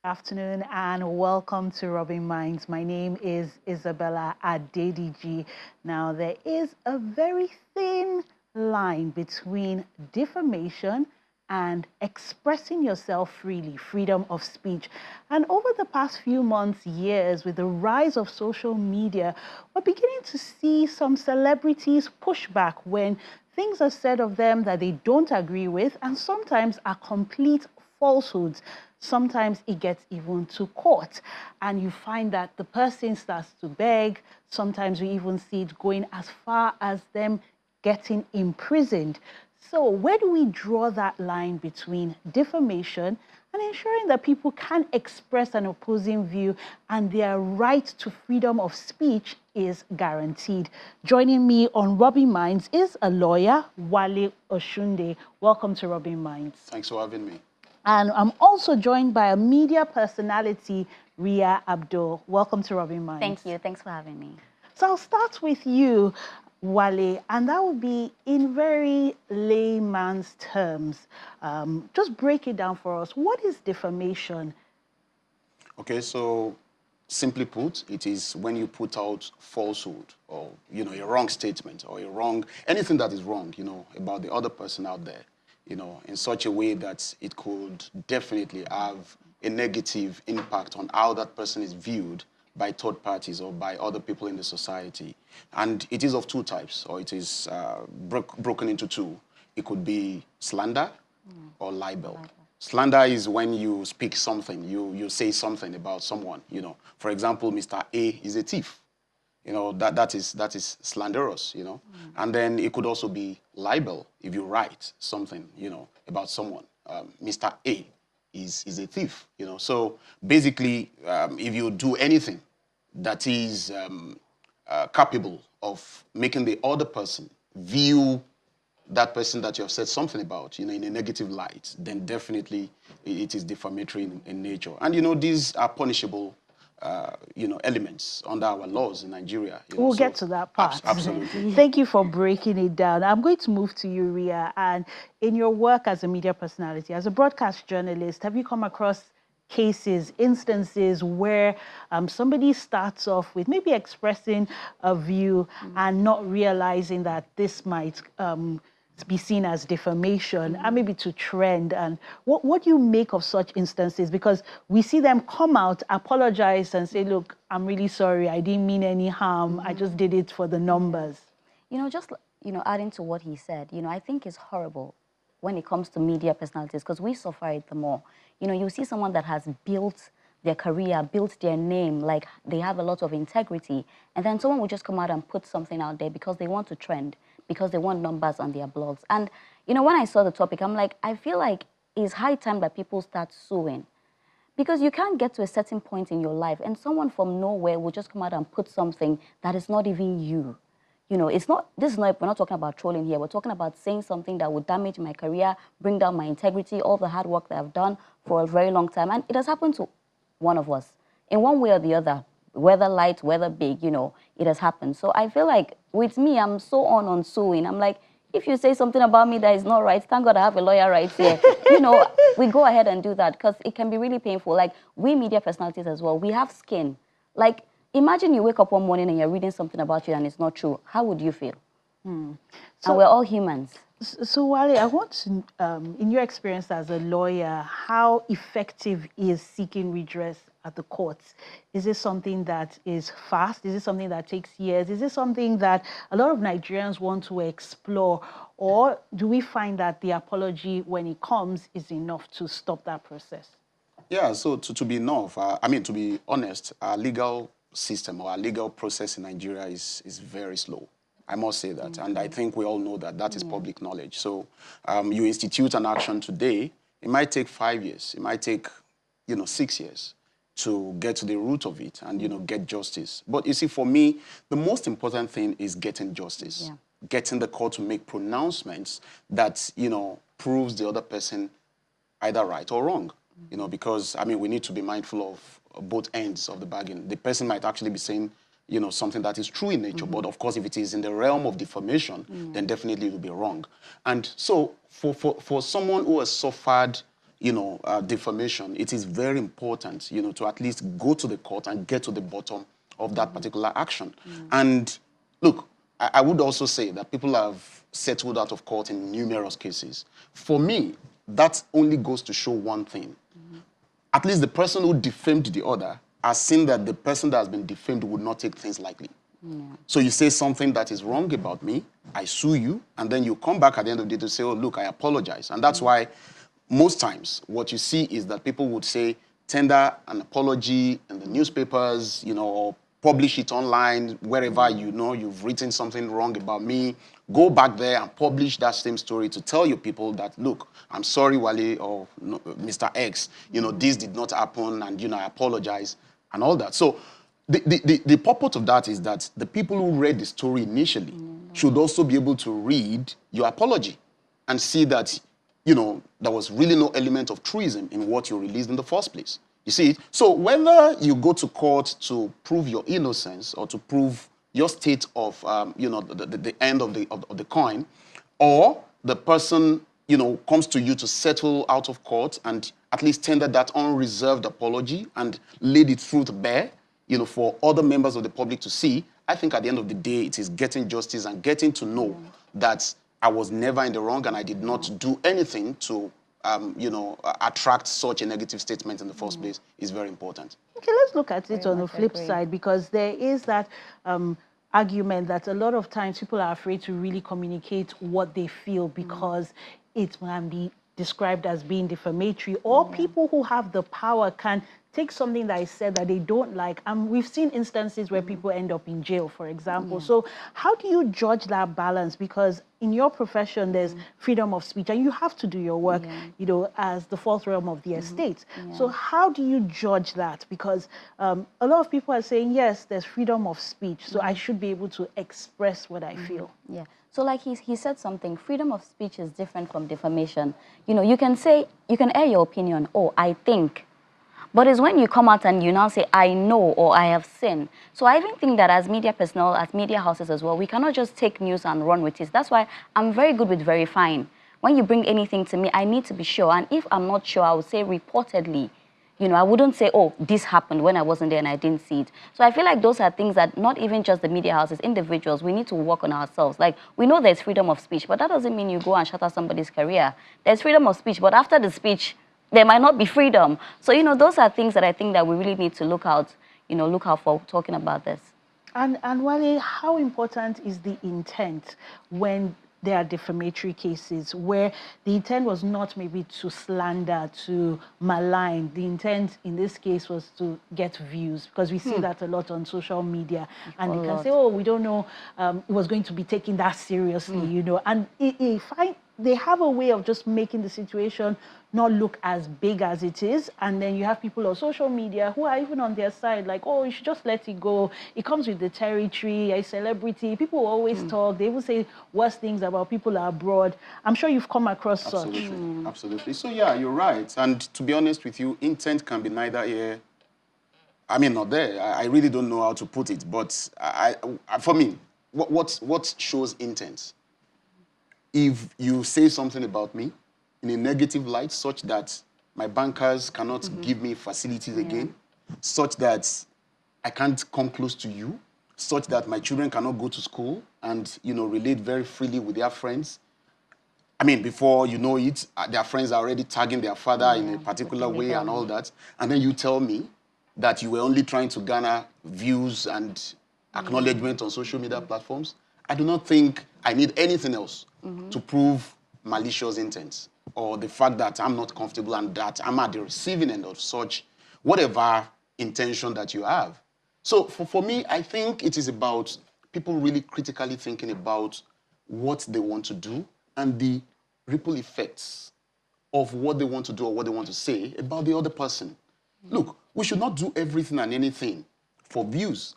Afternoon and welcome to Rubbin'minds. My name is Isabella Adediji. Now, there is a very thin line between defamation and expressing yourself freely, freedom of speech. And over the past few months, years, with the rise of social media, we're beginning to see some celebrities push back when things are said of them that they don't agree with, and sometimes are complete falsehoods. Sometimes it gets even to court, and you find that the person starts to beg. Sometimes we even see it going as far as them getting imprisoned. So where do we draw that line between defamation and ensuring that people can express an opposing view and their right to freedom of speech is guaranteed? Joining me on Rubbin'minds is a lawyer, Wale Oshunde. Welcome to Rubbin'minds. Thanks for having me. And I'm also joined by a media personality, Ria Abdul. Welcome to Rubbin'minds. Thank you. Thanks for having me. So I'll start with you, Wale, and that would be in very layman's terms. Just break it down for us. What is defamation? Okay, so simply put, it is when you put out falsehood or, a wrong statement or anything that is wrong, about the other person out there, in such a way that it could definitely have a negative impact on how that person is viewed by third parties or by other people in the society. And it is of two types, or it is broken into two. It could be slander or libel. Slander is when you speak something, you say something about someone, For example, Mr. A is a thief. That is slanderous, And then it could also be libel if you write something, about someone. Mr. A is a thief, So basically, if you do anything that is capable of making the other person view that person that you have said something about, in a negative light, then definitely it is defamatory in nature. And, these are punishable elements under our laws in Nigeria. We'll get to that part. Absolutely. Thank you for breaking it down. I'm going to move to you, Ria. And in your work as a media personality, as a broadcast journalist, have you come across cases, instances where somebody starts off with maybe expressing a view and not realizing that this might be seen as defamation and maybe to trend? And what do you make of such instances? Because we see them come out, apologize and say, look, I'm really sorry, I didn't mean any harm, I just did it for the numbers. Adding to what he said, I think it's horrible when it comes to media personalities because we suffer it the more. You see someone that has built their career, built their name, like they have a lot of integrity, and then someone will just come out and put something out there because they want to trend, because they want numbers on their blogs. And, when I saw the topic, I'm like, I feel like it's high time that people start suing. Because you can't get to a certain point in your life and someone from nowhere will just come out and put something that is not even you. We're not talking about trolling here. We're talking about saying something that would damage my career, bring down my integrity, all the hard work that I've done for a very long time. And it has happened to one of us in one way or the other, whether light, whether big, it has happened. So I feel like with me, I'm so on suing. I'm like, if you say something about me that is not right, thank God I have a lawyer right here. We go ahead and do that because it can be really painful. Like we media personalities as well, we have skin. Like imagine you wake up one morning and you're reading something about you and it's not true. How would you feel? And we're all humans. So Wale, I want to, in your experience as a lawyer, how effective is seeking redress at the courts? Is it something that is fast? Is it something that takes years? Is it something that a lot of Nigerians want to explore? Or do we find that the apology, when it comes, is enough to stop that process? Yeah, so to be enough, to be honest, our legal system or our legal process in Nigeria is very slow. I must say that. And I think we all know that that is public knowledge. So you institute an action today, it might take 5 years. It might take, 6 years to get to the root of it and, get justice. But you see, for me, the most important thing is getting justice. Yeah. Getting the court to make pronouncements that, proves the other person either right or wrong. Because, we need to be mindful of both ends of the bargain. The person might actually be saying you know, something that is true in nature. But of course, if it is in the realm of defamation, then definitely it will be wrong. And so for someone who has suffered, you know, defamation, it is very important, you know, to at least go to the court and get to the bottom of that particular action. And look, I would also say that people have settled out of court in numerous cases. For me, that only goes to show one thing. At least the person who defamed the other has seen that the person that has been defamed would not take things lightly. So you say something that is wrong about me, I sue you, and then you come back at the end of the day to say, oh, look, I apologize. And that's why most times what you see is that people would say, tender an apology in the newspapers, you know, or publish it online, wherever you know you've written something wrong about me. Go back there and publish that same story to tell your people that, look, I'm sorry, Wale, or no, Mr. X, you know, this did not happen, and, you know, I apologize, and all that. So the purpose of that is that the people who read the story initially should also be able to read your apology and see that, you know, there was really no element of truism in what you released in the first place. You see? So whether you go to court to prove your innocence or to prove your state of, you know, the end of the coin, or the person, you know, comes to you to settle out of court and at least tender that unreserved apology and laid it through to bear, you know, for other members of the public to see, I think at the end of the day, it is getting justice and getting to know that I was never in the wrong and I did not do anything to, you know, attract such a negative statement in the first place is very important. Okay, let's look at it on the flip side, because there is that argument that a lot of times people are afraid to really communicate what they feel because it can be described as being defamatory, or people who have the power can take something that is said that they don't like. And we've seen instances where people end up in jail, for example. So how do you judge that balance? Because in your profession, there's freedom of speech, and you have to do your work, you know, as the fourth realm of the estate. So how do you judge that? Because a lot of people are saying, yes, there's freedom of speech, so I should be able to express what I feel. Yeah. So like he said something, freedom of speech is different from defamation. You know, you can say, you can air your opinion, oh, I think. But it's when you come out and you now say, I know, or I have seen. So I even think that as media personnel, as media houses as well, we cannot just take news and run with it. That's why I'm very good with verifying. When you bring anything to me, I need to be sure. And if I'm not sure, I would say reportedly. You know, I wouldn't say, oh, this happened when I wasn't there and I didn't see it. So I feel like those are things that not even just the media houses, individuals, we need to work on ourselves. Like, we know there's freedom of speech, but that doesn't mean you go and shatter somebody's career. There's freedom of speech, but after the speech, there might not be freedom. So, you know, those are things that I think that we really need to look out for talking about this. And Wale, how important is the intent when there are defamatory cases where the intent was not maybe to slander, to malign? The intent in this case was to get views, because we see that a lot on social media, and they can say, oh, we don't know, it was going to be taken that seriously, you know. And they have a way of just making the situation not look as big as it is. And then you have people on social media who are even on their side, like, oh, you should just let it go. It comes with the territory, a celebrity. People will always talk. They will say worse things about people abroad. I'm sure you've come across such. Absolutely. So, yeah, you're right. And to be honest with you, intent can be neither here, I mean, not there. I really don't know how to put it. But for me, what shows intent? If you say something about me in a negative light, such that my bankers cannot give me facilities again, such that I can't come close to you, such that my children cannot go to school and, you know, relate very freely with their friends. I mean, before you know it, their friends are already tagging their father in a particular way and all that. And then you tell me that you were only trying to garner views and acknowledgement on social media platforms. I do not think I need anything else to prove malicious intent, or the fact that I'm not comfortable and that I'm at the receiving end of such whatever intention that you have. So for me, I think it is about people really critically thinking about what they want to do and the ripple effects of what they want to do or what they want to say about the other person. Look, we should not do everything and anything for views,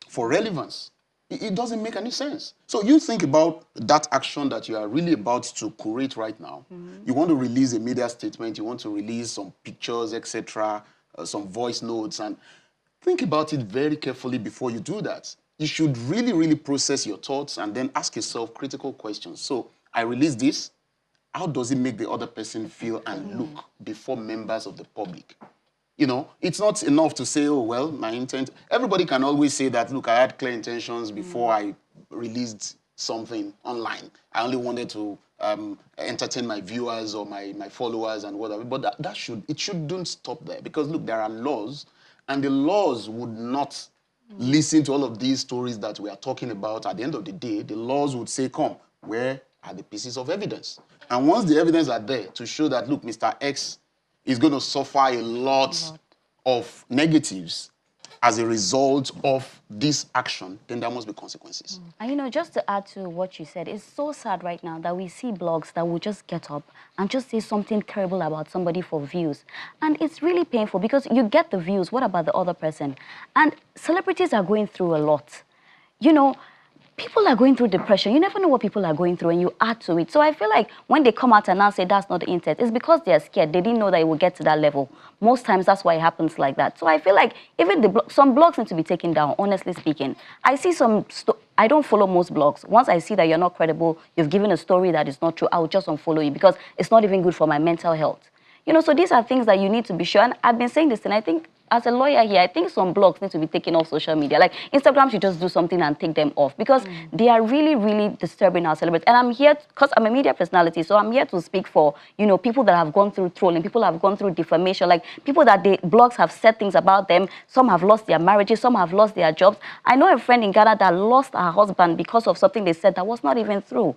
for relevance. It doesn't make any sense. So you think about that action that you are really about to curate right now. You want to release a media statement, you want to release some pictures, etc., some voice notes, and think about it very carefully before you do that. You should really, really process your thoughts and then ask yourself critical questions. So I release this. How does it make the other person feel and look before members of the public? You know, it's not enough to say, oh, well, my intent. Everybody can always say that, look, I had clear intentions before I released something online. I only wanted to entertain my viewers or my followers and whatever. But it shouldn't stop there. Because, look, there are laws, and the laws would not listen to all of these stories that we are talking about. At the end of the day, the laws would say, come, where are the pieces of evidence? And once the evidence are there to show that, look, Mr. X is going to suffer a lot of negatives as a result of this action, then there must be consequences. And you know, just to add to what you said, it's so sad right now that we see blogs that will just get up and just say something terrible about somebody for views. And it's really painful because you get the views, what about the other person? And celebrities are going through a lot. You know, people are going through depression. You never know what people are going through and you add to it. So I feel like when they come out and now say that's not the intent, it's because they're scared. They didn't know that it would get to that level. Most times that's why it happens like that. So I feel like even some blogs need to be taken down, honestly speaking. I see I don't follow most blogs. Once I see that you're not credible, you've given a story that is not true, I'll just unfollow you because it's not even good for my mental health. You know, so these are things that you need to be sure. And I've been saying this, and I think as a lawyer here, I think some blogs need to be taken off social media. Like Instagram should just do something and take them off because they are really, really disturbing our celebrities. And I'm here because I'm a media personality, so I'm here to speak for, you know, people that have gone through trolling, people that have gone through defamation, like people that blogs have said things about them. Some have lost their marriages, some have lost their jobs. I know a friend in Ghana that lost her husband because of something they said that was not even true.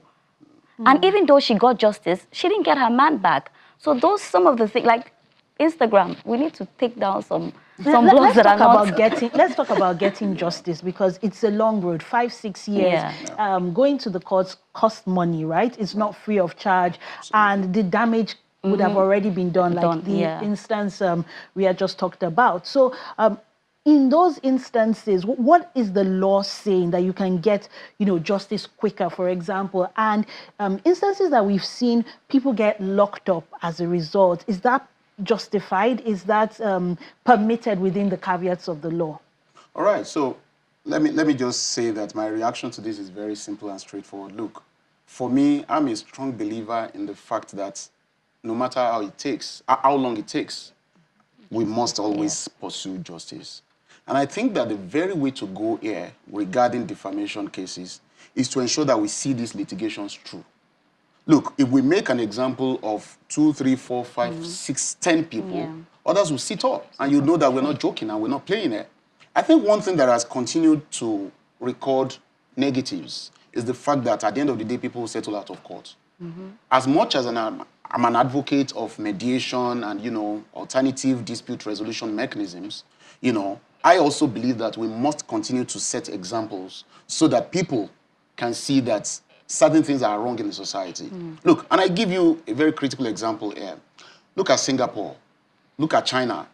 And even though she got justice, she didn't get her man back. So some of the things, like Instagram, we need to take down some blogs that are not... Let's talk about getting justice because it's a long road, 5-6 years. Going to the courts costs money, right? It's not free of charge. And the damage would have already been done, like the instance we had just talked about. So in those instances, what is the law saying that you can get, you know, justice quicker, for example? And instances that we've seen people get locked up as a result, is that justified? Is that permitted within the caveats of the law? All right, so let me just say that my reaction to this is very simple and straightforward. Look, for me, I'm a strong believer in the fact that no matter how long it takes, we must always pursue justice. And I think that the very way to go here regarding defamation cases is to ensure that we see these litigations through. Look, if we make an example of 2, 3, 4, 5, 6, 10 people, others will sit up and you know that we're not joking and we're not playing it. I think one thing that has continued to record negatives is the fact that at the end of the day, people will settle out of court. As much as I'm an advocate of mediation and, you know, alternative dispute resolution mechanisms, you know, I also believe that we must continue to set examples so that people can see that certain things are wrong in the society. Look, and I give you a very critical example here. Look at Singapore. Look at China.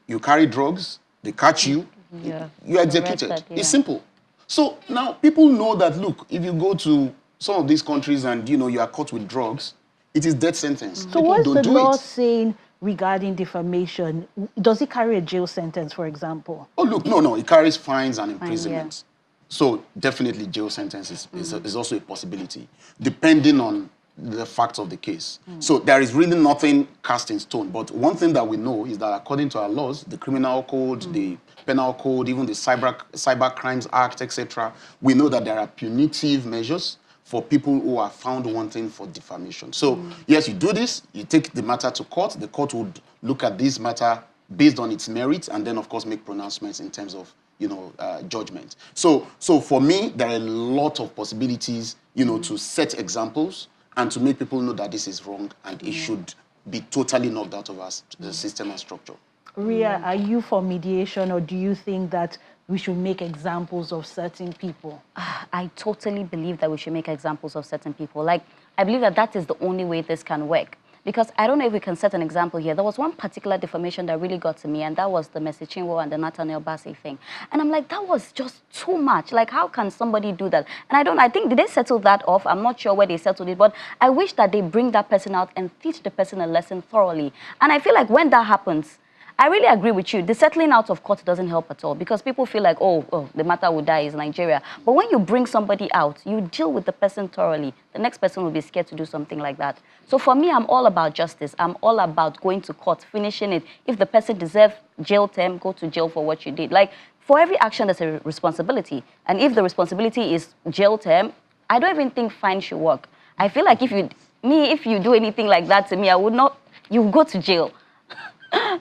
You carry drugs, they catch you, you're executed. It's simple. So now people know that, look, if you go to some of these countries and, you know, you are caught with drugs, it is death sentence. So what's the law saying regarding defamation? Does it carry a jail sentence, for example? Oh, look, no, it carries fines and imprisonment. So definitely jail sentence is also a possibility, depending on the facts of the case. So there is really nothing cast in stone. But one thing that we know is that according to our laws, the criminal code, the penal code, even the cyber crimes act, etc., we know that there are punitive measures for people who are found wanting for defamation. So yes, you do this, you take the matter to court, the court would look at this matter based on its merits and then of course make pronouncements in terms of, you know, judgment. So for me, there are a lot of possibilities, you know, to set examples and to make people know that this is wrong and it should be totally knocked out of us, the system and structure. Ria, are you for mediation or do you think that we should make examples of certain people? I totally believe that we should make examples of certain people. Like, I believe that that is the only way this can work. Because I don't know if we can set an example here. There was one particular defamation that really got to me, and that was the Mercy Chinwo and the Nathaniel Bassey thing. And I'm like, that was just too much. Like, how can somebody do that? And I think, did they settle that off? I'm not sure where they settled it, but I wish that they bring that person out and teach the person a lesson thoroughly. And I feel like when that happens, I really agree with you. The settling out of court doesn't help at all because people feel like, oh, the matter will die is Nigeria. But when you bring somebody out, you deal with the person thoroughly. The next person will be scared to do something like that. So for me, I'm all about justice. I'm all about going to court, finishing it. If the person deserves jail term, go to jail for what you did. Like, for every action, there's a responsibility. And if the responsibility is jail term, I don't even think fine should work. I feel like if you do anything like that to me, I would not, you go to jail.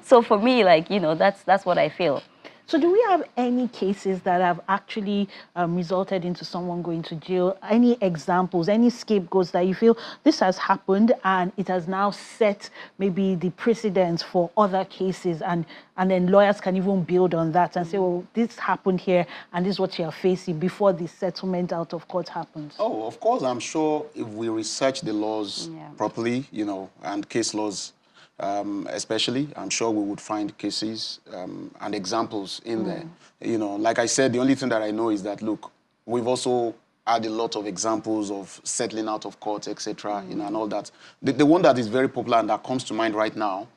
So for me, like, you know, that's what I feel. So do we have any cases that have actually resulted into someone going to jail? Any examples, any scapegoats that you feel this has happened and it has now set maybe the precedence for other cases, and then lawyers can even build on that and say, well, this happened here and this is what you're facing before the settlement out of court happens? Oh, of course, I'm sure if we research the laws properly, you know, and case laws especially, I'm sure we would find cases and examples in there. You know, like I said, the only thing that I know is that, look, we've also had a lot of examples of settling out of court, etc., you know, and all that. The one that is very popular and that comes to mind right now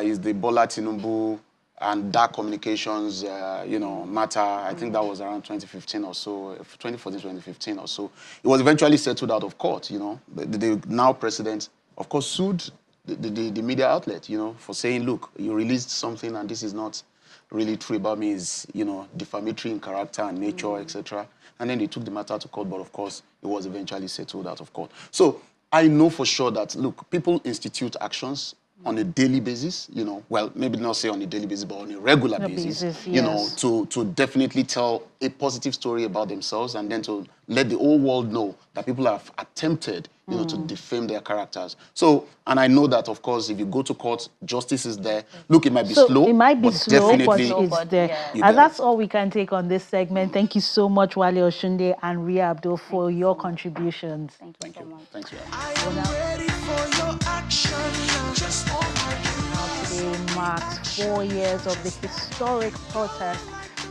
is the Bola Tinubu and dark communications, you know, matter. I think that was around 2015 or so, 2014, 2015 or so. It was eventually settled out of court, you know. The now president, of course, sued the media outlet, you know, for saying, look, you released something and this is not really true about me, is, you know, defamatory in character and nature, etc. And then they took the matter to court, but of course, it was eventually settled out of court. So I know for sure that, look, people institute actions on a daily basis, you know, well, maybe not say on a daily basis, but on a regular basis, you know, to definitely tell a positive story about themselves and then to let the whole world know that people have attempted, you know, to defame their characters. So, and I know that, of course, if you go to court, justice is there. Look, it might be slow. It might be but slow, definitely but it's there. Yeah. And that's all we can take on this segment. Thank you so much, Wale Oshunde and Ria Abdul, for your contributions. Thank you so much. Thanks, Ria. I am ready for your action now. Just hold my Today marks 4 years of the historic protest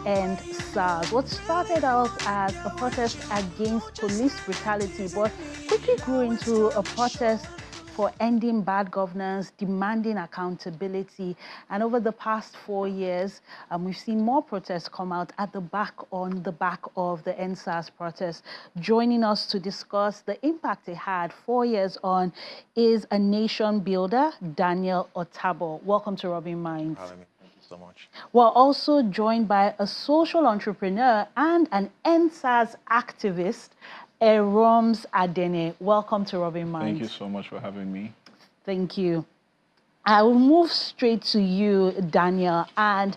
ENDSARS. What started out as a protest against police brutality, but quickly grew into a protest for ending bad governance, demanding accountability. And over the past 4 years, we've seen more protests come out on the back of the ENDSARS protest. Joining us to discuss the impact it had 4 years on is a nation builder, Daniel Otabo. Welcome to Rubbin'minds. Thank you so much. We're also joined by a social entrepreneur and an ENDSARS activist, Eroms Adene. Welcome to Rubbin'minds. Thank you so much for having me. Thank you. I will move straight to you, Daniel, and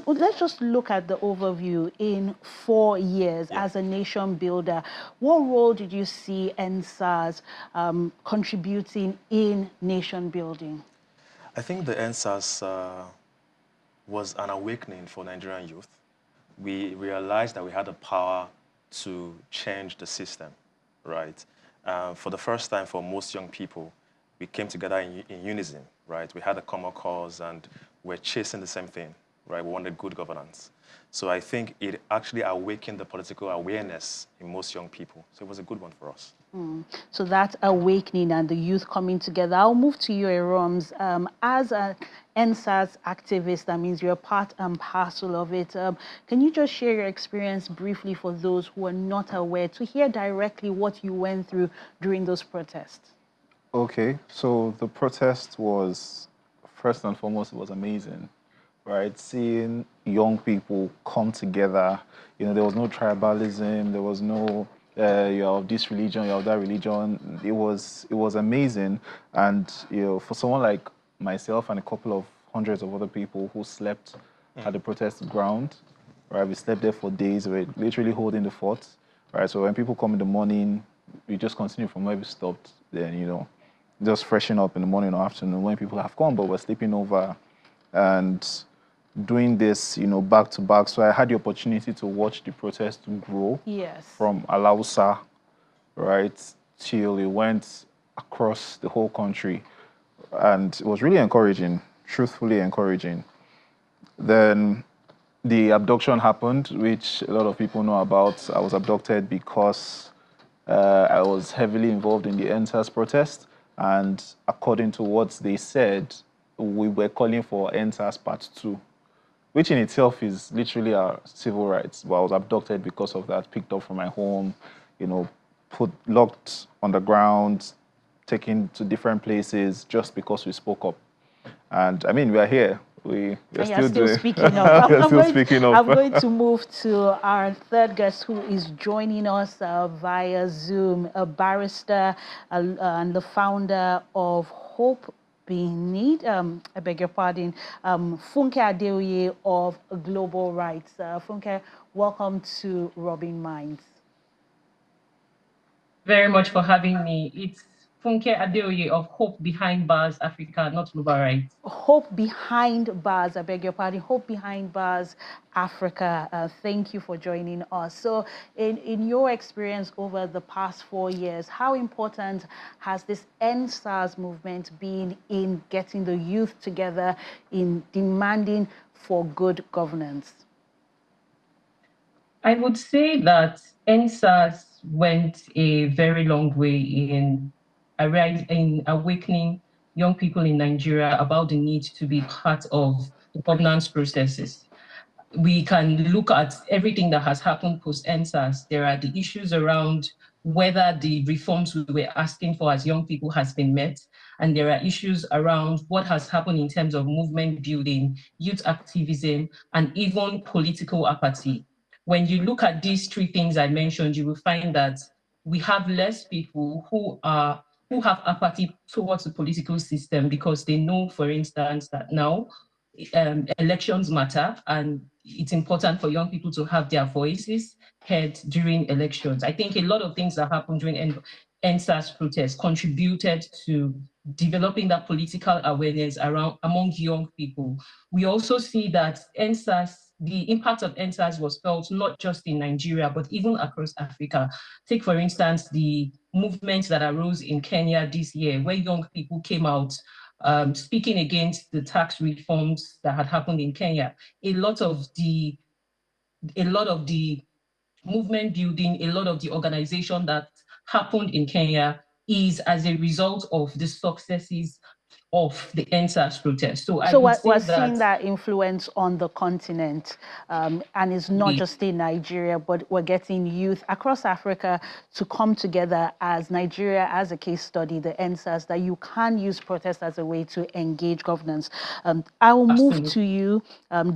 let's just look at the overview in 4 years as a nation builder. What role did you see ENDSARS contributing in nation building? I think the ENDSARS was an awakening for Nigerian youth. We realized that we had the power to change the system, right? For the first time for most young people, we came together in unison, right? We had a common cause and we're chasing the same thing, right? We wanted good governance. So I think it actually awakened the political awareness in most young people. So it was a good one for us. So that awakening and the youth coming together. I'll move to you, Eroms. As an ENDSARS activist, that means you're part and parcel of it. Can you just share your experience briefly for those who are not aware, to hear directly what you went through during those protests? Okay, so the protest was, first and foremost, it was amazing, right? Seeing young people come together, you know, there was no tribalism, there was no you're of this religion, you're of that religion. It was amazing. And, you know, for someone like myself and a couple of hundreds of other people who slept at the protest ground, right? We slept there for days. We're literally holding the fort, right? So when people come in the morning, we just continue from where we stopped. Then, you know, just freshen up in the morning or afternoon when people have come, but we're sleeping over and doing this, you know, back to back. So I had the opportunity to watch the protest grow from Alausa, right, till it went across the whole country. And it was really encouraging, truthfully encouraging. Then the abduction happened, which a lot of people know about. I was abducted because I was heavily involved in the ENDSARS protest. And according to what they said, we were calling for ENDSARS Part 2, which in itself is literally our civil rights. But I was abducted because of that, picked up from my home, you know, locked on the ground, taken to different places just because we spoke up. And I mean, we are here. We're still doing, speaking up. we're still speaking up. I'm going to move to our third guest who is joining us via Zoom, a barrister and the founder of Hope Beneath, I beg your pardon, Funke Adeoye of Global Rights. Funke, welcome to Rubbin'minds. Very much for having me. It's Funke Adeoye of Hope Behind Bars Africa, not Global Rights. Hope Behind Bars, I beg your pardon, Hope Behind Bars Africa. Thank you for joining us. So in your experience over the past 4 years, how important has this ENDSARS movement been in getting the youth together, in demanding for good governance? I would say that ENDSARS went a very long way in awakening young people in Nigeria about the need to be part of the governance processes. We can look at everything that has happened post-ENDSARS. There are the issues around whether the reforms we were asking for as young people has been met. And there are issues around what has happened in terms of movement building, youth activism, and even political apathy. When you look at these three things I mentioned, you will find that we have less people who have apathy towards the political system because they know, for instance, that now elections matter and it's important for young people to have their voices heard during elections. I think a lot of things that happened during ENDSARS protests contributed to developing that political awareness among young people. We also see that the impact of ENDSARS was felt not just in Nigeria, but even across Africa. Take, for instance, the movements that arose in Kenya this year, where young people came out speaking against the tax reforms that had happened in Kenya. A lot of the movement building, a lot of the organization that happened in Kenya is as a result of the successes of the ENDSARS protest. So we're seeing that influence on the continent, and it's not just in Nigeria, but we're getting youth across Africa to come together as Nigeria as a case study, the ENDSARS, that you can use protest as a way to engage governance. I will move to you,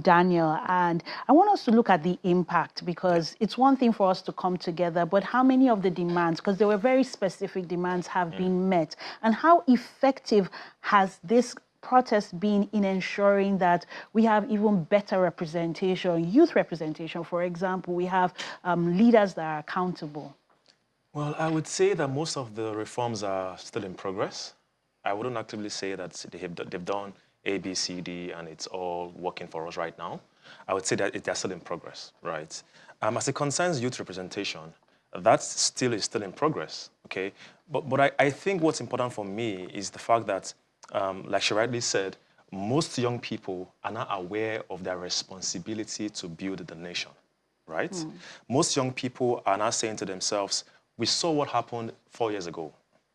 Daniel, and I want us to look at the impact, because it's one thing for us to come together, but how many of the demands, because there were very specific demands, have been met, and how effective has this protest been in ensuring that we have even better representation, youth representation? For example, we have leaders that are accountable. Well, I would say that most of the reforms are still in progress. I wouldn't actively say that they've done A, B, C, D, and it's all working for us right now. I would say that they're still in progress, right? As it concerns youth representation, that still is still in progress, okay? But I think what's important for me is the fact that, like she rightly said, most young people are not aware of their responsibility to build the nation, right? Most young people are not saying to themselves, we saw what happened 4 years ago.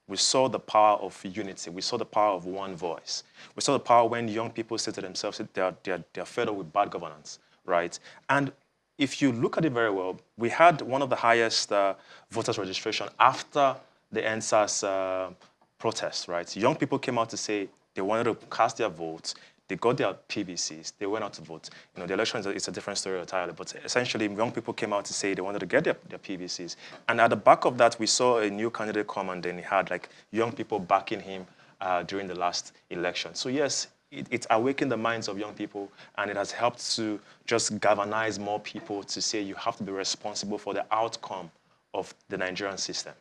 We saw the power of unity. We saw the power of one voice. We saw the power when young people say to themselves that they're fed up with bad governance, right? And if you look at it very well, we had one of the highest voters registration after the ENDSARS protests, right? Young people came out to say they wanted to cast their votes. They got their PVCs. They went out to vote. You know, the election is a different story entirely, but essentially young people came out to say they wanted to get their PVCs. And at the back of that, we saw a new candidate come, and then he had like young people backing him during the last election. So yes, it's awakened the minds of young people, and it has helped to just galvanize more people to say you have to be responsible for the outcome of the Nigerian system.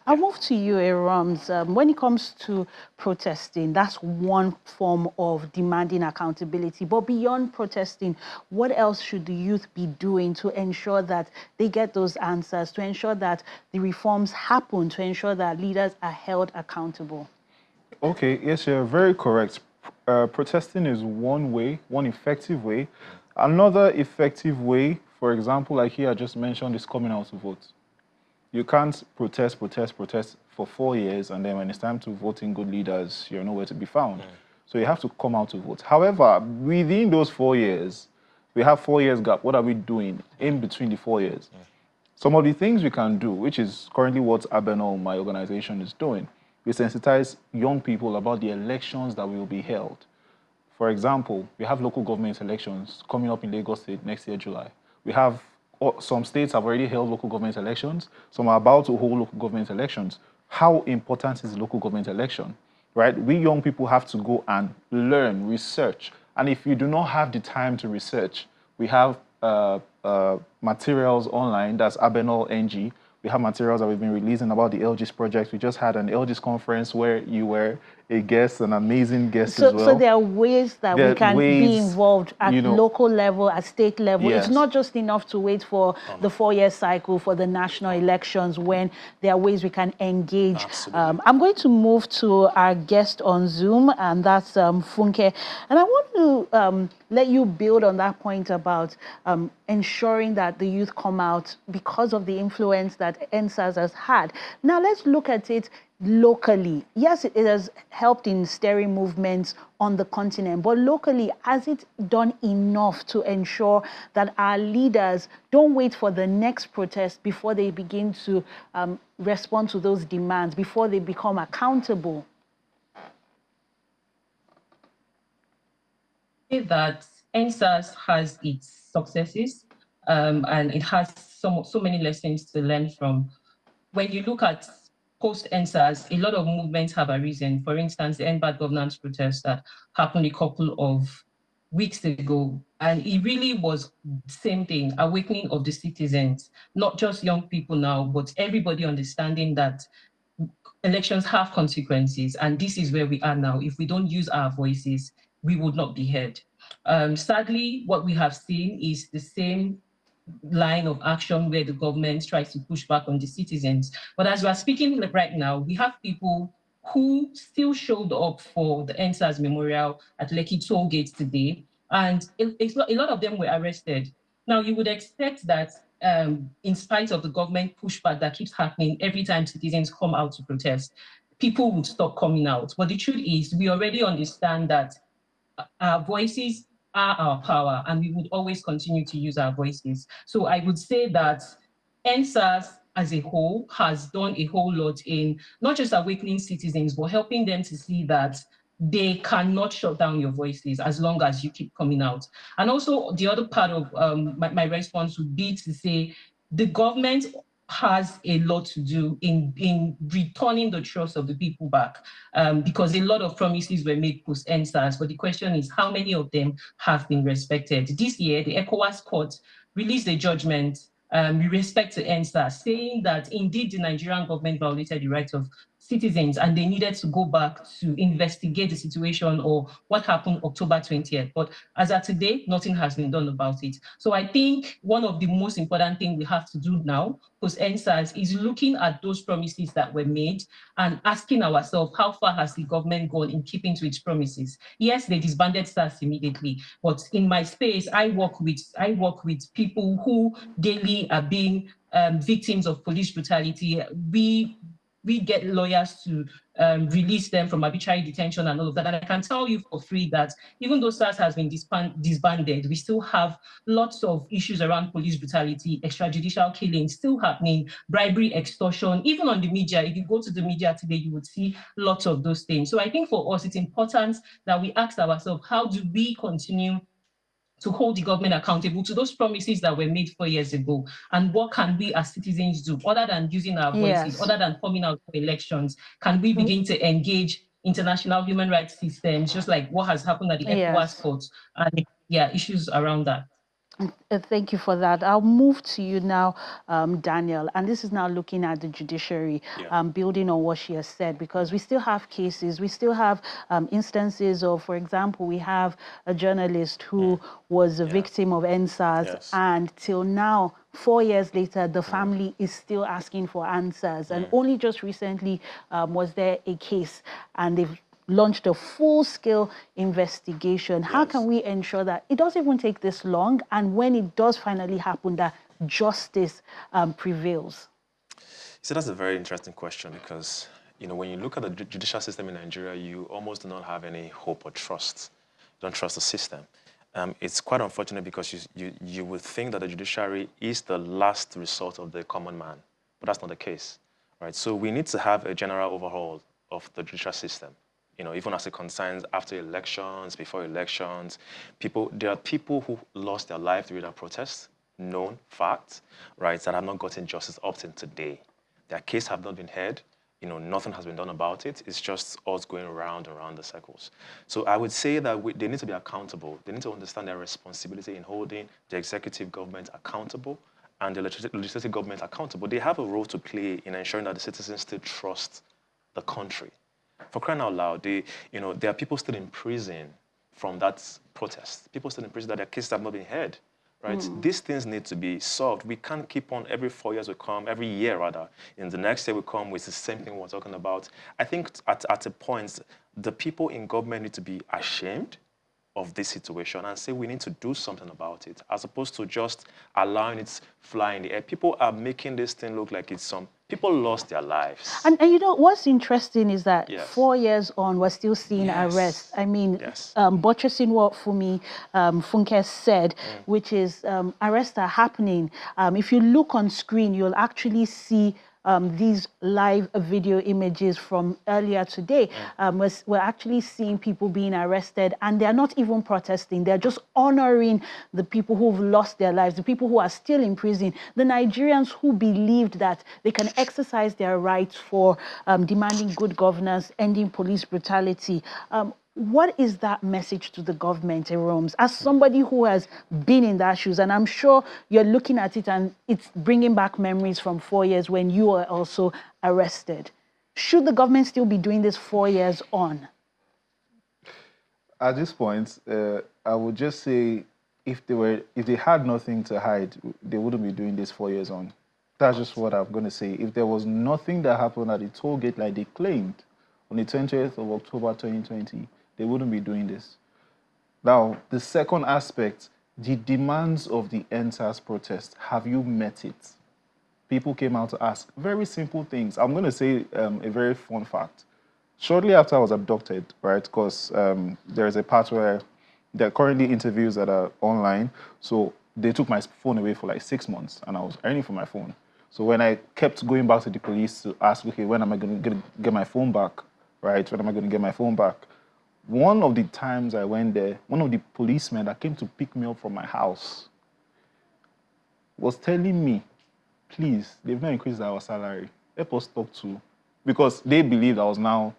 I'll move to you, Rams. When it comes to protesting, that's one form of demanding accountability. But beyond protesting, what else should the youth be doing to ensure that they get those answers, to ensure that the reforms happen, to ensure that leaders are held accountable? Okay, yes, you're very correct. Protesting is one way, one effective way. Another effective way, for example, like here I just mentioned, is coming out to vote. You can't protest for 4 years, and then when it's time to vote in good leaders, you're nowhere to be found. So you have to come out to vote. However, within those 4 years, we have 4 years gap. What are we doing in between the 4 years? Some of the things we can do, which is currently what Abenol, my organization, is doing, we sensitize young people about the elections that will be held. For example, we have local government elections coming up in Lagos State next year, July. We have, some states have already held local government elections. Some are about to hold local government elections. How important is the local government election, right? We young people have to go and learn, research. And if you do not have the time to research, we have materials online, that's Abenol NG. We have materials that we've been releasing about the LG's project. We just had an LG's conference where you were a guest, an amazing guest as well. So there are ways that we can be involved at local level, at state level. Yes. It's not just enough to wait for the 4-year cycle for the national elections, when there are ways we can engage. I'm going to move to our guest on Zoom, and that's Funke. And I want to let you build on that point about ensuring that the youth come out because of the influence that ENDSARS has had. Now let's look at it locally. Yes, it has helped in steering movements on the continent, but locally, has it done enough to ensure that our leaders don't wait for the next protest before they begin to respond to those demands, before they become accountable? That ENDSARS has its successes, and it has so many lessons to learn from. When you look at post-ENDSARS, a lot of movements have arisen. For instance, the End Bad Governance protest that happened a couple of weeks ago, and it really was the same thing, awakening of the citizens, not just young people now, but everybody understanding that elections have consequences, and this is where we are now. If we don't use our voices, we would not be heard. Sadly, what we have seen is the same line of action where the government tries to push back on the citizens. But as we are speaking right now, we have people who still showed up for the ENDSARS memorial at Lekki toll gate today, and a lot of them were arrested. Now, you would expect that in spite of the government pushback that keeps happening every time citizens come out to protest, people would stop coming out. But the truth is, we already understand that our voices are our power, and we would always continue to use our voices. So I would say that ENDSARS as a whole has done a whole lot in not just awakening citizens, but helping them to see that they cannot shut down your voices as long as you keep coming out. And also the other part of my response would be to say the government has a lot to do in returning the trust of the people back, because a lot of promises were made post ENDSARS, but the question is how many of them have been respected. This year, the ECOWAS court released a judgment with respect to ENDSARS, saying that indeed the Nigerian government violated the rights of citizens and they needed to go back to investigate the situation or what happened October 20th. But as of today, nothing has been done about it. So I think one of the most important things we have to do now post ENDSARS is looking at those promises that were made and asking ourselves, how far has the government gone in keeping to its promises? Yes, they disbanded SARS immediately, but in my space, I work with people who daily are being victims of police brutality. We get lawyers to release them from arbitrary detention and all of that. And I can tell you for free that even though SARS has been disbanded, we still have lots of issues around police brutality, extrajudicial killings still happening, bribery, extortion, even on the media. If you go to the media today, you would see lots of those things. So I think for us, it's important that we ask ourselves, how do we continue to hold the government accountable to those promises that were made 4 years ago? And what can we as citizens do other than using our voices, other than coming out for elections? Can we begin to engage international human rights systems, just like what has happened at the ECOWAS courts, and issues around that? Thank you for that. I'll move to you now, Daniel, and this is now looking at the judiciary, building on what she has said, because we still have cases, we still have instances of, for example, we have a journalist who was a victim of ENDSARS, and till now, 4 years later, the family is still asking for answers. And only just recently was there a case, and they've launched a full-scale investigation. How can we ensure that it doesn't even take this long, and when it does finally happen, that justice prevails? So that's a very interesting question, because when you look at the judicial system in Nigeria, you almost do not have any hope or trust. You don't trust the system. It's quite unfortunate because you would think that the judiciary is the last resort of the common man, but that's not the case, right? So we need to have a general overhaul of the judicial system. Even as it concerns after elections, before elections, there are people who lost their life during that protest, known facts, right, that have not gotten justice up till today. Their case have not been heard. Nothing has been done about it. It's just us going around and around the circles. So I would say that they need to be accountable. They need to understand their responsibility in holding the executive government accountable and the legislative government accountable. They have a role to play in ensuring that the citizens still trust the country. For crying out loud, there are people still in prison from that protest. People still in prison that their cases have not been heard. Right? These things need to be solved. We can't keep on every 4 years we come, every year rather. In the next year we come with the same thing we're talking about. I think at a point, the people in government need to be ashamed of this situation and say we need to do something about it, as opposed to just allowing it fly in the air. People are making this thing look like it's people lost their lives. And what's interesting is that Yes. 4 years on, we're still seeing Yes. arrests. I mean, Yes. buttressing what Funke said, which is arrests are happening. If you look on screen, you'll actually see these live video images from earlier today. We're actually seeing people being arrested, and they're not even protesting. They're just honoring the people who've lost their lives, the people who are still in prison, the Nigerians who believed that they can exercise their rights for demanding good governance, ending police brutality. What is that message to the government, Eroms? As somebody who has been in that shoes, and I'm sure you're looking at it and it's bringing back memories from 4 years when you were also arrested. Should the government still be doing this 4 years on? At this point, I would just say if they had nothing to hide, they wouldn't be doing this 4 years on. That's just what I'm going to say. If there was nothing that happened at the toll gate like they claimed on the 20th of October 2020, they wouldn't be doing this. Now, the second aspect, the demands of the ENDSARS protest, have you met it? People came out to ask very simple things. I'm going to say a very fun fact. Shortly after I was abducted, right, because there is a part where there are currently interviews that are online, so they took my phone away for like 6 months, and I was earning for my phone. So when I kept going back to the police to ask, okay, when am I going to get my phone back, right, when am I going to get my phone back? One of the times I went there, one of the policemen that came to pick me up from my house was telling me, please, they've not increased our salary. Help us talk to, because they believed I was now,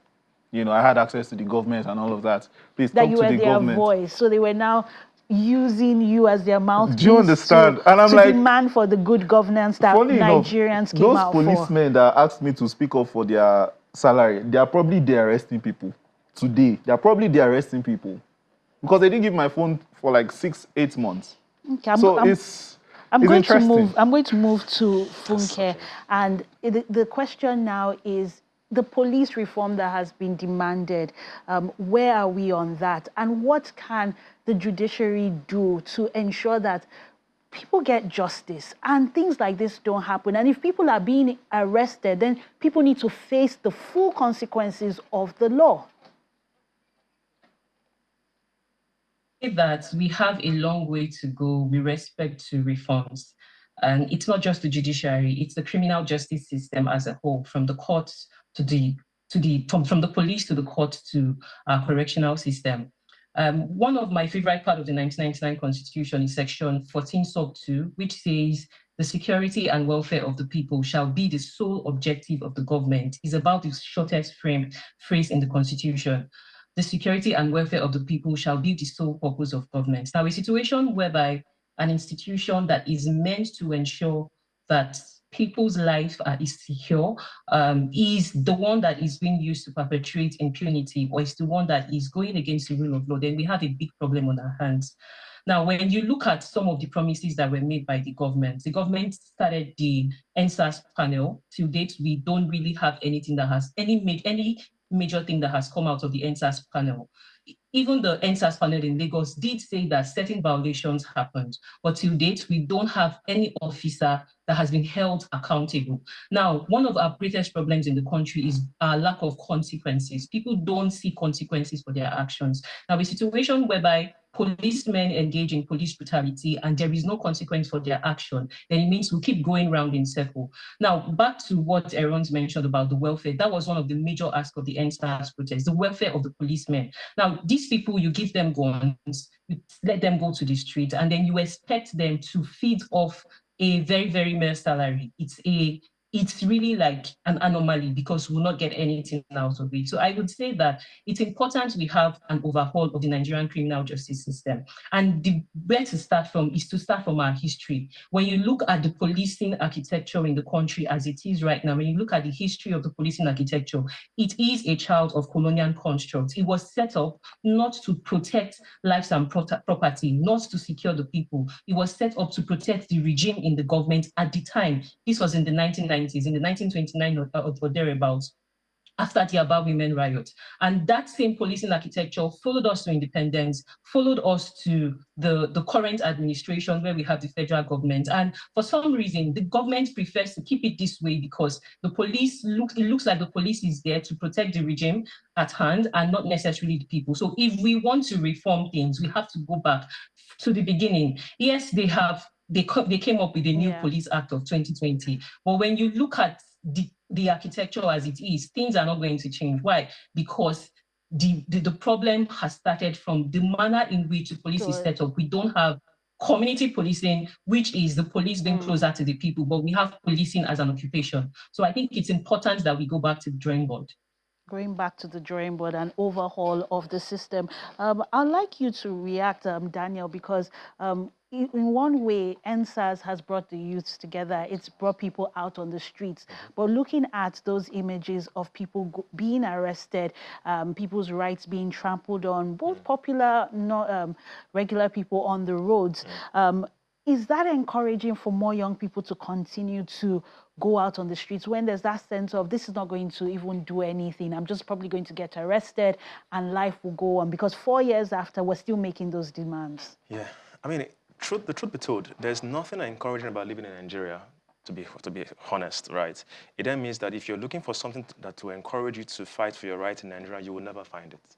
I had access to the government and all of that. Please talk to the government. That you were their voice. So they were now using you as their mouthpiece. Do you understand? And I'm like, demand for the good governance that Nigerians came out for. Those policemen that asked me to speak up for their salary, they are probably there arresting people. Today, they're probably there arresting people because they didn't give my phone for like 6-8 months. Okay, I'm going to move to Funke, and the question now is the police reform that has been demanded. Where are we on that, and what can the judiciary do to ensure that people get justice and things like this don't happen? And if people are being arrested, then people need to face the full consequences of the law. That we have a long way to go with respect to reforms. And it's not just the judiciary, it's the criminal justice system as a whole, from the courts to from the police to the court to our correctional system. One of my favorite part of the 1999 Constitution is section 14 sub 2, which says the security and welfare of the people shall be the sole objective of the government. Is about the shortest phrase in the Constitution. The security and welfare of the people shall be the sole purpose of government. Now, a situation whereby an institution that is meant to ensure that people's life is secure is the one that is being used to perpetrate impunity, or is the one that is going against the rule of law, then we have a big problem on our hands. Now, when you look at some of the promises that were made by the government started the ENDSARS panel. To date, we don't really have anything that has any major thing that has come out of the ENDSARS panel. even the ENDSARS panel in Lagos did say that certain violations happened, but till date, we don't have any officer that has been held accountable. Now, one of our greatest problems in the country is our lack of consequences. People don't see consequences for their actions. Now, a situation whereby policemen engage in police brutality and there is no consequence for their action, then it means we keep going round in circle. Now, back to what Aaron's mentioned about the welfare, that was one of the major asks of the ENDSARS protest, the welfare of the policemen. Now, these people, you give them guns, you let them go to the street, and then you expect them to feed off a very, very mere salary. It's really like an anomaly because we'll not get anything out of it. So I would say that it's important we have an overhaul of the Nigerian criminal justice system. And where to start from is to start from our history. When you look at the policing architecture in the country as it is right now, when you look at the history of the policing architecture, it is a child of colonial constructs. It was set up not to protect lives and property, not to secure the people. It was set up to protect the regime in the government at the time. This was in the 1990s, in the 1929 or thereabouts, after the Aba Women riot. And that same policing architecture followed us to independence, followed us to the current administration where we have the federal government. And for some reason, the government prefers to keep it this way because the police, it looks like the police is there to protect the regime at hand and not necessarily the people. So if we want to reform things, we have to go back to the beginning. Yes, they came up with the new Police Act of 2020. But when you look at the architecture as it is, things are not going to change. Why? Because the problem has started from the manner in which the police is set up. We don't have community policing, which is the police being closer to the people, but we have policing as an occupation. So I think it's important that we go back to the drawing board. Going back to the drawing board and overhaul of the system. I'd like you to react, Daniel, because in one way, ENDSARS has brought the youths together. It's brought people out on the streets. But looking at those images of people being arrested, people's rights being trampled on, both popular, not regular people on the roads, is that encouraging for more young people to continue to go out on the streets when there's that sense of this is not going to even do anything? I'm just probably going to get arrested and life will go on, because 4 years after, we're still making those demands. Yeah, I mean, the truth be told, there's nothing encouraging about living in Nigeria, to be honest, right? It then means that if you're looking for something that will encourage you to fight for your right in Nigeria, you will never find it.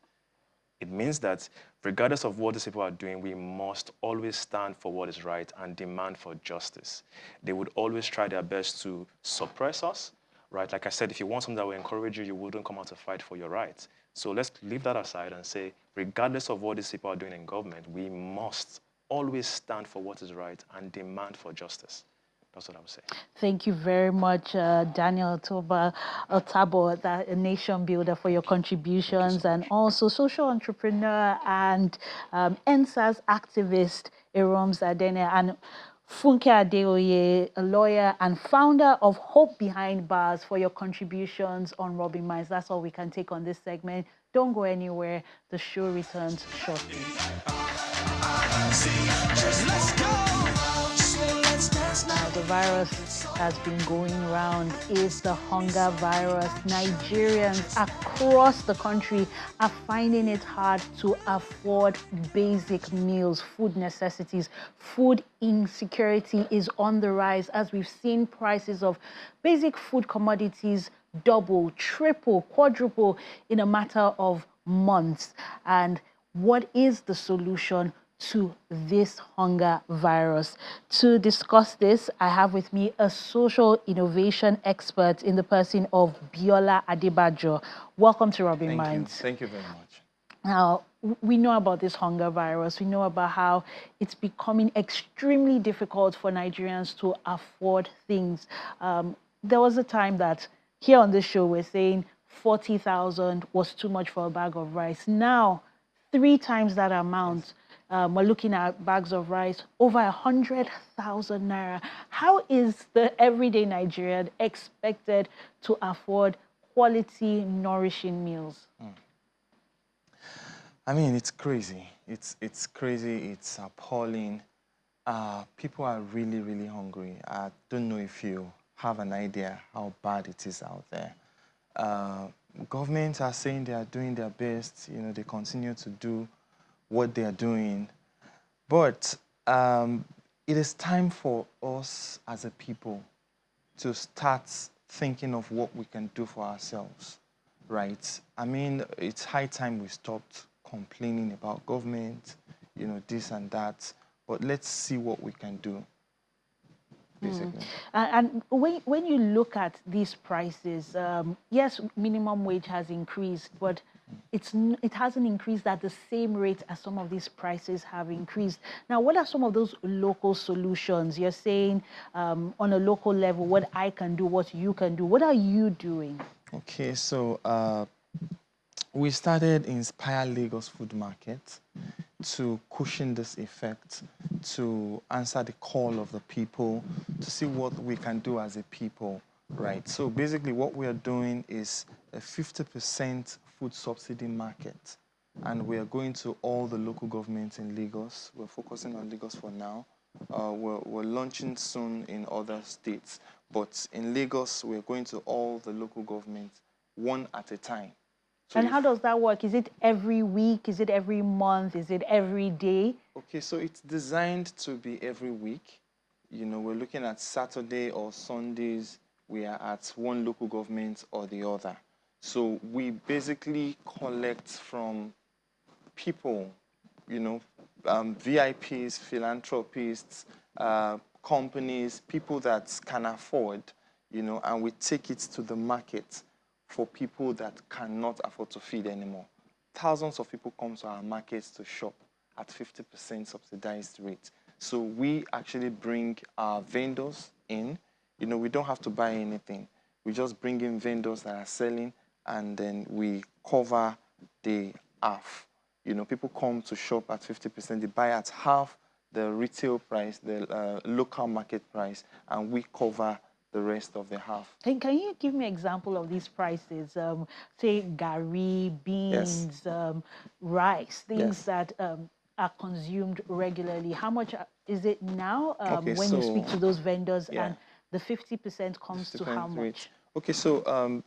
It means that regardless of what these people are doing, we must always stand for what is right and demand for justice. They would always try their best to suppress us, right? Like I said, if you want something that will encourage you, you wouldn't come out to fight for your rights. So let's leave that aside and say, regardless of what these people are doing in government, we must always stand for what is right and demand for justice. That's what I would say. Thank you very much, Daniel Otabo, that nation builder, for your contributions, and also social entrepreneur and ENDSARS activist, Irom Zadene, and Funke Adeoye, a lawyer and founder of Hope Behind Bars, for your contributions on Rubbin'minds. That's all we can take on this segment. Don't go anywhere. The show returns shortly. Now, the virus has been going around is the hunger virus. Nigerians across the country are finding it hard to afford basic meals, food necessities. Food insecurity is on the rise, as we've seen prices of basic food commodities double, triple, quadruple in a matter of months. And what is the solution to this hunger virus? To discuss this, I have with me a social innovation expert in the person of Biola Adebajo. Welcome to Rubbin'minds. Thank you very much. Now, we know about this hunger virus. We know about how it's becoming extremely difficult for Nigerians to afford things. There was a time that here on this show we're saying 40,000 was too much for a bag of rice. Now, 3 times that amount. We're looking at bags of rice over 100,000 naira. How is the everyday Nigerian expected to afford quality, nourishing meals? I mean, it's crazy. It's crazy. It's appalling. People are really, really hungry. I don't know if you have an idea how bad it is out there. governments are saying they are doing their best. You know, they continue to do what they are doing. But it is time for us as a people to start thinking of what we can do for ourselves, right? I mean, it's high time we stopped complaining about government, you know, this and that, but let's see what we can do, basically. And when you look at these prices, yes, minimum wage has increased, but it hasn't increased at the same rate as some of these prices have increased. Now, what are some of those local solutions? You're saying on a local level, what I can do, what you can do. What are you doing? Okay, so we started Inspire Lagos Food Market to cushion this effect, to answer the call of the people, to see what we can do as a people, right? So basically what we are doing is a 50% food subsidy market. And we are going to all the local governments in Lagos. We're focusing on Lagos for now. We're launching soon in other states. But in Lagos, we're going to all the local governments one at a time. So And how does that work? Is it every week? Is it every month? Is it every day? Okay, so it's designed to be every week. You know, we're looking at Saturday or Sundays. We are at one local government or the other. So we basically collect from people, you know, VIPs, philanthropists, companies, people that can afford, you know, and we take it to the market for people that cannot afford to feed anymore. Thousands of people come to our markets to shop at 50% subsidized rate. So we actually bring our vendors in. You know, we don't have to buy anything. We just bring in vendors that are selling, and then we cover the half. You know, people come to shop at 50%. They buy at half the retail price, the local market price, and we cover the rest of the half. Can you give me an example of these prices? Say gari, beans, rice, things that are consumed regularly. How much is it now when you speak to those vendors? And the 50% comes to how much? Okay, so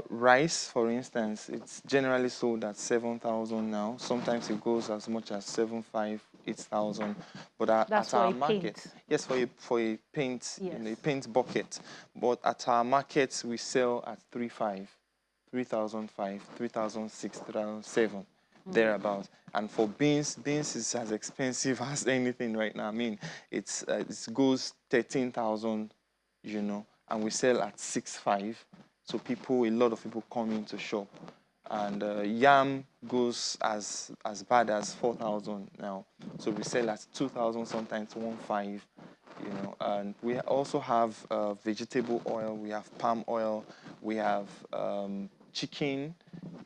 rice, for instance, it's generally sold at 7,000 now. Sometimes it goes as much as 7,500, 8,000. But at our market, yes, for a paint, you know, a paint bucket. But at our markets, we sell at 3,500, 3,500, 3,600, 3,700, thereabout. And for beans is as expensive as anything right now. I mean, it goes 13,000, you know, and we sell at 6,500. So a lot of people come in to shop. And yam goes as bad as 4,000 now. So we sell at 2,000, sometimes 1,500, you know. And we also have vegetable oil, we have palm oil, we have chicken,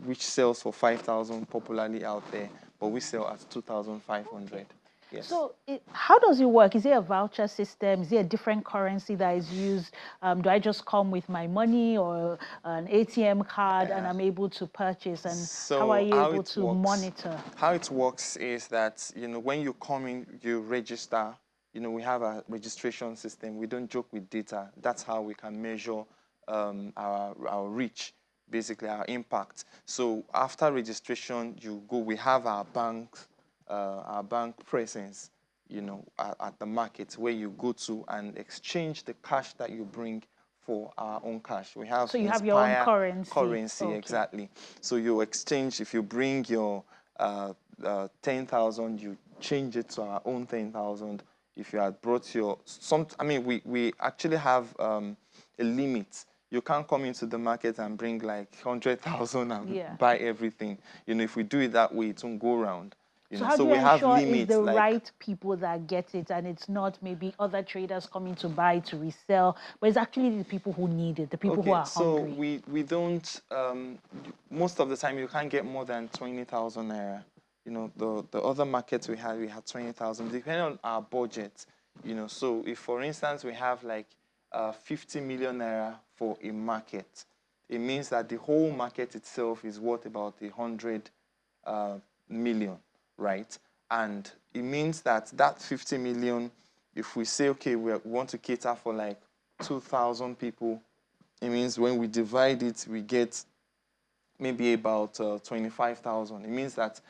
which sells for 5,000 popularly out there, but we sell at 2,500. Yes. So how does it work? Is it a voucher system? Is it a different currency that is used? Do I just come with my money or an ATM card and I'm able to purchase? And so how are you able to monitor? How it works is that, you know, when you come in, you register. You know, we have a registration system. We don't joke with data. That's how we can measure our reach, basically our impact. So after registration, we have our bank presence, you know, at the market where you go to and exchange the cash that you bring for our own cash. We have so you have your own currency. Okay. Exactly. So you exchange, if you bring your 10,000, you change it to our own 10,000. If you had brought we actually have a limit. You can't come into the market and bring like 100,000 and buy everything. You know, if we do it that way, it won't go around. So how do you ensure it's the right people that get it, and it's not maybe other traders coming to buy to resell, but it's actually the people who need it, the people who are hungry? So we don't, most of the time you can't get more than 20,000 naira. You know, the other markets we had 20,000, depending on our budget. You know, so if for instance we have like 50 million naira for a market, it means that the whole market itself is worth about 100 million. Right? And it means that 50 million, if we say, okay, we want to cater for like 2,000 people, it means when we divide it, we get maybe about 25,000. It means that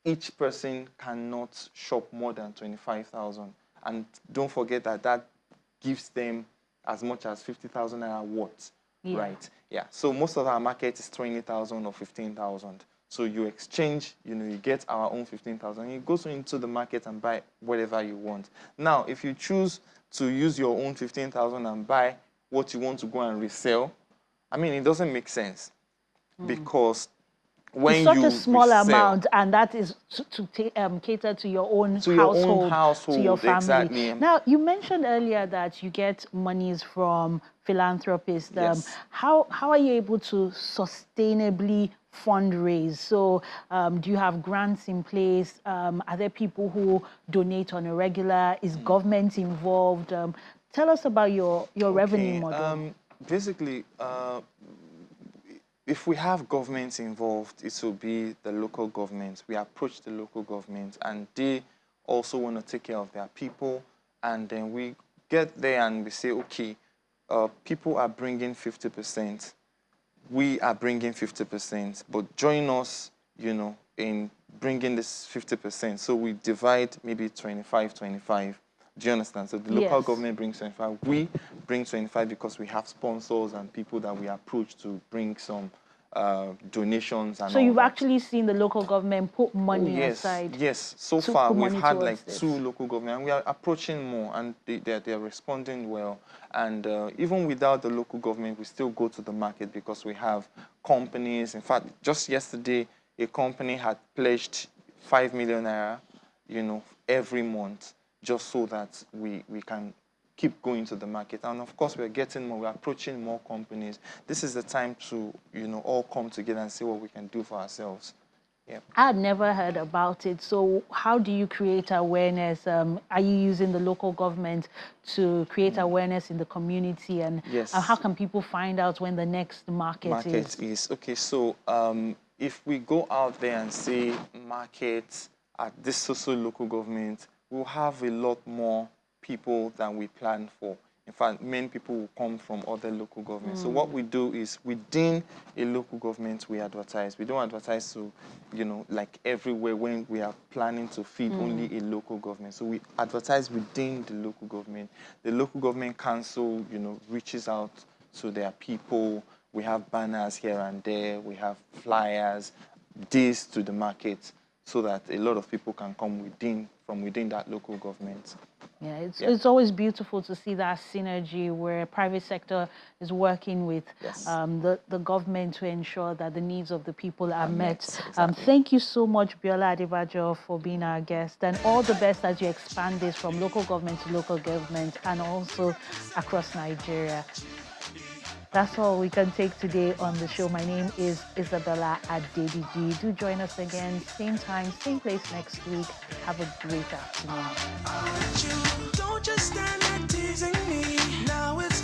each person cannot shop more than 25,000. And don't forget that that gives them as much as 50,000 naira worth, right? Yeah. So most of our market is 20,000 or 15,000. So you exchange, you know, you get our own 15,000. You go into the market and buy whatever you want. Now, if you choose to use your own 15,000 and buy what you want to go and resell, I mean, it doesn't make sense because when it's such you a small resell, amount, and that is to cater to your own household, to your family. Exactly. Now, you mentioned earlier that you get monies from philanthropists. Yes. How are you able to sustainably fundraise? So do you have grants in place? Are there people who donate on a regular? Is government involved? Tell us about your revenue model. Basically, if we have governments involved, it will be the local government. We approach the local government, and they also want to take care of their people. And then we get there and we say, okay, people are bringing 50%. We are bringing 50%, but join us, you know, in bringing this 50%. So we divide maybe 25, 25. Do you understand? So the local government brings 25. We bring 25 because we have sponsors and people that we approach to bring some donations and so all you've that. actually seen the local government put money aside? Yes. So far, we've had like 2 local government, and we are approaching more, and they're responding well. And even without the local government, we still go to the market because we have companies. In fact, just yesterday, a company had pledged 5 million naira, you know, every month, just so that we can keep going to the market. And of course, we're getting more, we're approaching more companies. This is the time to, you know, all come together and see what we can do for ourselves. Yeah. I had never heard about it. So how do you create awareness? Are you using the local government to create awareness in the community? And how can people find out when the next market is? Okay, so if we go out there and say markets at this social local government, we'll have a lot more people than we planned for. In fact, many people will come from other local governments. So what we do is within a local government, we advertise. We don't advertise to, you know, like everywhere when we are planning to feed only a local government. So we advertise within the local government. The local government council, you know, reaches out to their people. We have banners here and there. We have flyers, days to the market, so that a lot of people can come from within that local government. Yeah, it's always beautiful to see that synergy where private sector is working with the government to ensure that the needs of the people are met. Exactly. Thank you so much, Biola Adebajo, for being our guest, and all the best as you expand this from local government to local government and also across Nigeria. That's all we can take today on the show. My name is Isabella Adediji. Do join us again, same time, same place next week. Have a great afternoon. Don't just stand there teasing me. Now it's